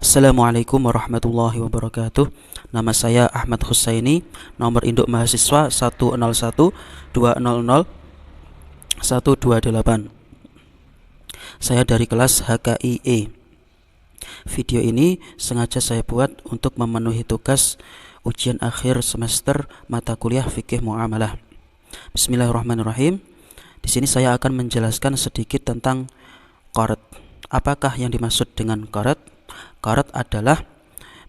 Assalamualaikum warahmatullahi wabarakatuh. Nama saya Ahmad Husaini. Nomor induk mahasiswa 101200128. Saya dari kelas HKIE. Video ini sengaja saya buat untuk memenuhi tugas ujian akhir semester mata kuliah fikih muamalah. Bismillahirrahmanirrahim. Di sini saya akan menjelaskan sedikit tentang qard. Apakah yang dimaksud dengan qard? Qard adalah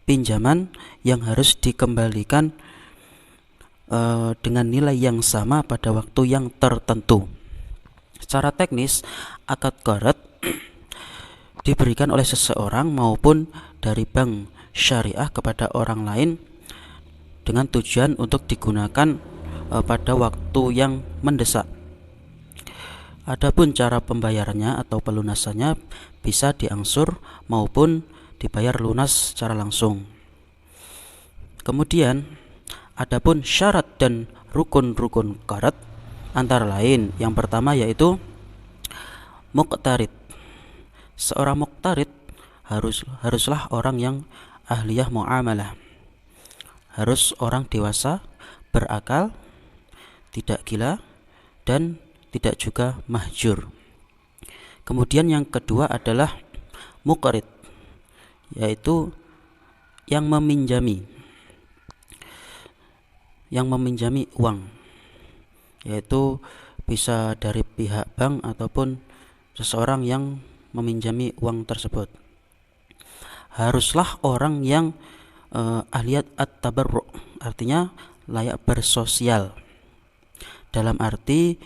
pinjaman yang harus dikembalikan dengan nilai yang sama pada waktu yang tertentu. Secara teknis, akad qard diberikan oleh seseorang maupun dari bank syariah kepada orang lain dengan tujuan untuk digunakan pada waktu yang mendesak. Adapun cara pembayarannya atau pelunasannya bisa diangsur maupun dibayar lunas secara langsung. Kemudian, adapun syarat dan rukun-rukun qard antara lain, yang pertama yaitu muqtarid. Seorang muqtarid haruslah orang yang ahliyah muamalah. Harus orang dewasa, berakal, tidak gila, dan tidak juga mahjur. Kemudian yang kedua adalah muqrid, yaitu yang meminjami uang, yaitu bisa dari pihak bank ataupun seseorang yang meminjami uang tersebut. Haruslah orang yang ahliyat at-tabarru', artinya layak bersosial, dalam arti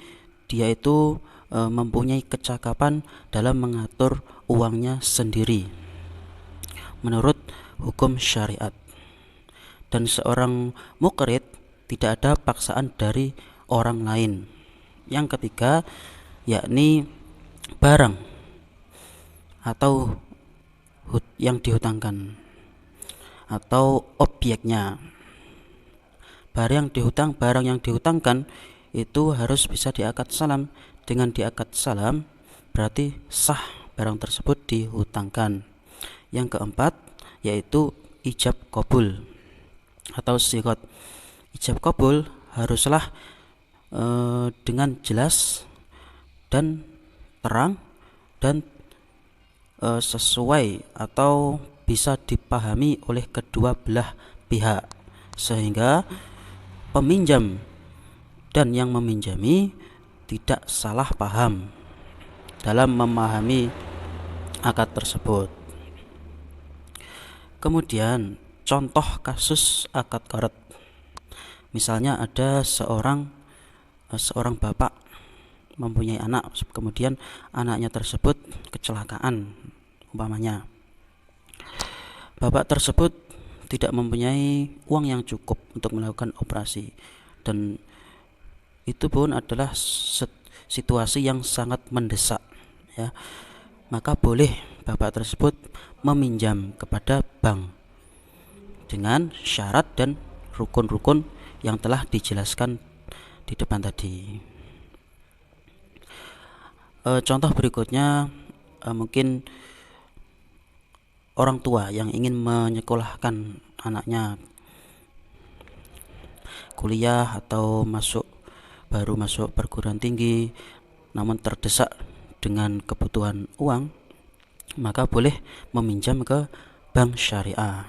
dia itu mempunyai kecakapan dalam mengatur uangnya sendiri menurut hukum syariat. Dan seorang muqrid tidak ada paksaan dari orang lain. Yang ketiga yakni barang atau yang dihutangkan atau objeknya. Barang yang dihutangkan itu harus bisa diakad salam. Dengan diakad salam berarti sah barang tersebut dihutangkan. Yang keempat yaitu ijab qabul atau sigot. Ijab qabul haruslah dengan jelas dan terang dan sesuai atau bisa dipahami oleh kedua belah pihak, sehingga peminjam dan yang meminjami tidak salah paham dalam memahami akad tersebut. Kemudian contoh kasus akad qard. Misalnya ada seorang bapak mempunyai anak, kemudian anaknya tersebut kecelakaan umpamanya. Bapak tersebut tidak mempunyai uang yang cukup untuk melakukan operasi, dan itu pun adalah situasi yang sangat mendesak, ya. Maka boleh bapak tersebut meminjam kepada bank dengan syarat dan rukun-rukun yang telah dijelaskan di depan tadi. Contoh berikutnya, mungkin orang tua yang ingin menyekolahkan anaknya kuliah atau baru masuk perguruan tinggi, namun terdesak dengan kebutuhan uang, maka boleh meminjam ke bank syariah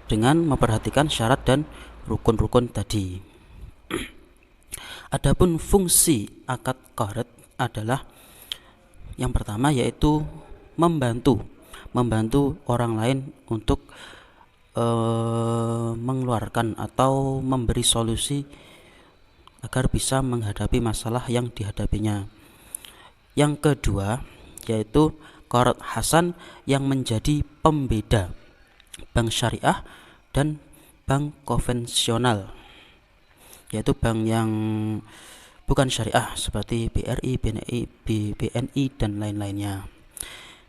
dengan memperhatikan syarat dan rukun-rukun tadi. Adapun fungsi akad qard adalah yang pertama yaitu membantu orang lain untuk mengeluarkan atau memberi solusi agar bisa menghadapi masalah yang dihadapinya. Yang kedua yaitu qard hasan yang menjadi pembeda bank syariah dan bank konvensional, yaitu bank yang bukan syariah seperti BRI, BNI dan lain-lainnya.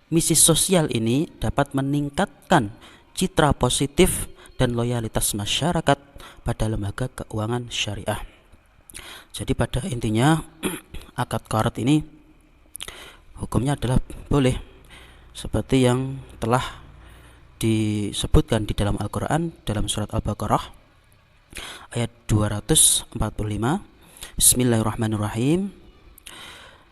Misi sosial ini dapat meningkatkan citra positif dan loyalitas masyarakat pada lembaga keuangan syariah. Jadi pada intinya akad qard ini hukumnya adalah boleh seperti yang telah disebutkan di dalam Al-Quran dalam surat Al-Baqarah ayat 245. Bismillahirrahmanirrahim.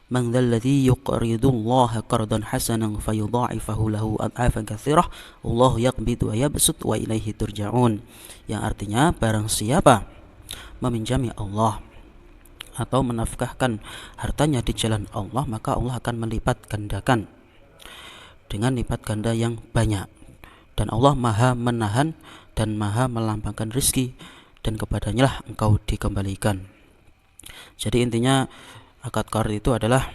Man dzalladzi yuqridullaha qardan hasanan fayudha'ifahu lahu ad'afan katsirah wallahu yaqbidu wa yabsut wa ilaihi turja'un. Yang artinya, barang siapa meminjami Allah atau menafkahkan hartanya di jalan Allah, maka Allah akan melipat gandakan dengan lipat ganda yang banyak. Dan Allah maha menahan dan maha melampangkan rizki, dan kepadanya lah engkau dikembalikan. Jadi intinya akad qard itu adalah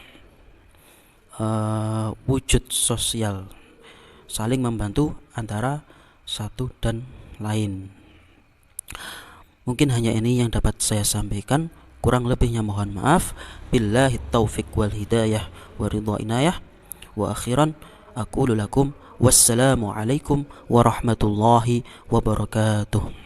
wujud sosial, saling membantu antara satu dan lain. Mungkin hanya ini yang dapat saya sampaikan, kurang lebihnya mohon maaf. Billahi taufiq wal hidayah wa ridha inayah. Wa akhiran aqulu lakum wassalamu alaikum warahmatullahi wabarakatuh.